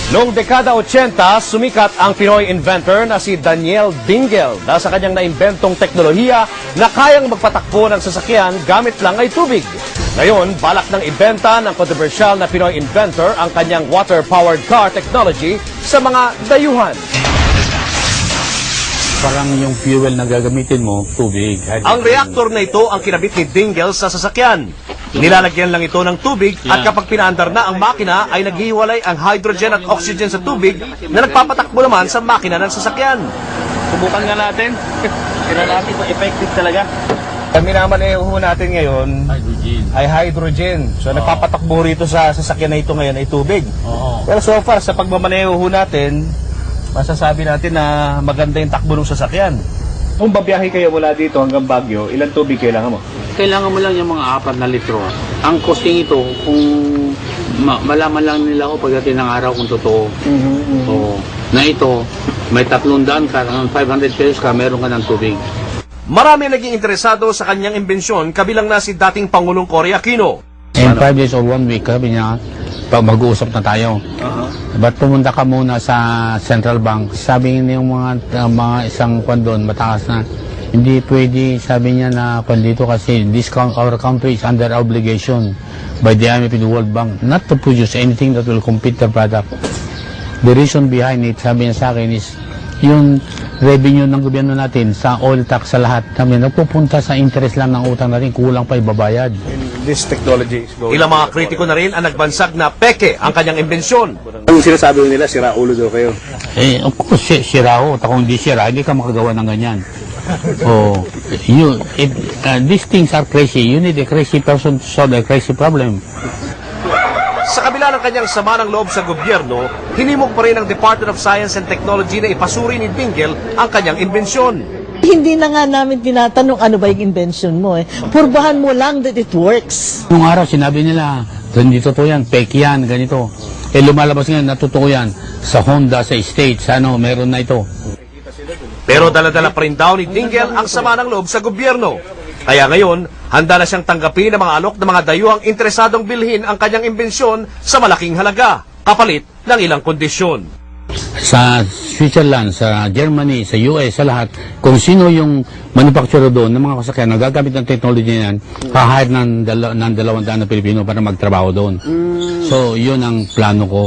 Noong dekada 80, sumikat ang Pinoy inventor na si Daniel Dingle dahil sa kanyang naimbentong teknolohiya na kayang magpatakbo ng sasakyan gamit lang ay tubig. Ngayon, balak ng ibenta ng kontrobersyal na Pinoy inventor ang kanyang water-powered car technology sa mga dayuhan. Parang yung fuel na gagamitin mo, tubig. Ang reaktor na ito ang kinabit ni Dingle sa sasakyan. Nilalagyan lang ito ng tubig at kapag pinaandar na ang makina ay naghihiwalay ang hydrogen at oxygen sa tubig na nagpapatakbo naman sa makina ng sasakyan. Subukan nga natin. Tira natin kung effective talaga. Ang minamaneho natin ngayon Hydrogen. ay hydrogen. So nagpapatakbo rito sa sasakyan na ito ngayon ay tubig. Pero so far sa pagmamaneho natin, masasabi natin na maganda yung takbo ng sasakyan. Kung babiyahe kayo mula dito hanggang Baguio, ilang tubig kailangan mo? Kailangan mo lang yung mga 4 na litro. Ang costing ito, kung malaman lang nila ako pagdating ng araw kung totoo. So, na ito, may 300 ka, 500 pesos ka, meron ka ng tubig. Marami naging interesado sa kanyang imbensyon, kabilang na si dating Pangulong Cory Aquino. In 5 days or 1 week, sabi niya, mag-uusap na tayo. Ba't pumunta ka muna sa Central Bank? Sabi niya yung mga isang kwan doon, mataas na. Hindi pwede, sabi niya na kwan dito kasi our country is under obligation by the IMF and the World Bank not to produce anything that will compete the product. The reason behind it, sabi niya sa akin is, yung revenue ng gobyerno natin sa oil tax sa lahat, sabi niya, nagpupunta sa interest lang ng utang natin, kulang pa ibabayad. This technology is going. Ilang mga kritiko na rin ang nagbansag na peke ang kanyang imbensyon. Ang sinasabi nila, sira ulo daw kayo. Of course, sira ho. Kung hindi sira, hindi ka makagawa ng ganyan. So, these things are crazy. You need a crazy person to solve a crazy problem. Sa kabila ng kanyang sama ng loob sa gobyerno, hinimok pa rin ng Department of Science and Technology na ipasuri ni Dingle ang kanyang imbensyon. Hindi na nga namin tinatanong ano ba yung invention mo eh. Purbahan mo lang that it works. Nung araw, sinabi nila, hindi totoo yan, fake yan, ganito. Lumalabas ngayon, natotoo yan. Sa Honda, sa States, meron na ito. Pero dala-dala pa rin daw ni Dingle ang sama ng loob sa gobyerno. Kaya ngayon, handa na siyang tanggapin ng mga alok ng mga dayuhang interesadong bilhin ang kanyang imbensyon sa malaking halaga, kapalit ng ilang kondisyon. Sa Switzerland, sa Germany, sa US, sa lahat, kung sino yung manufacturer doon ng mga kasakyan na gagamit ng technology na yan, hahire ng 200 na Pilipino para magtrabaho doon. So, yun ang plano ko.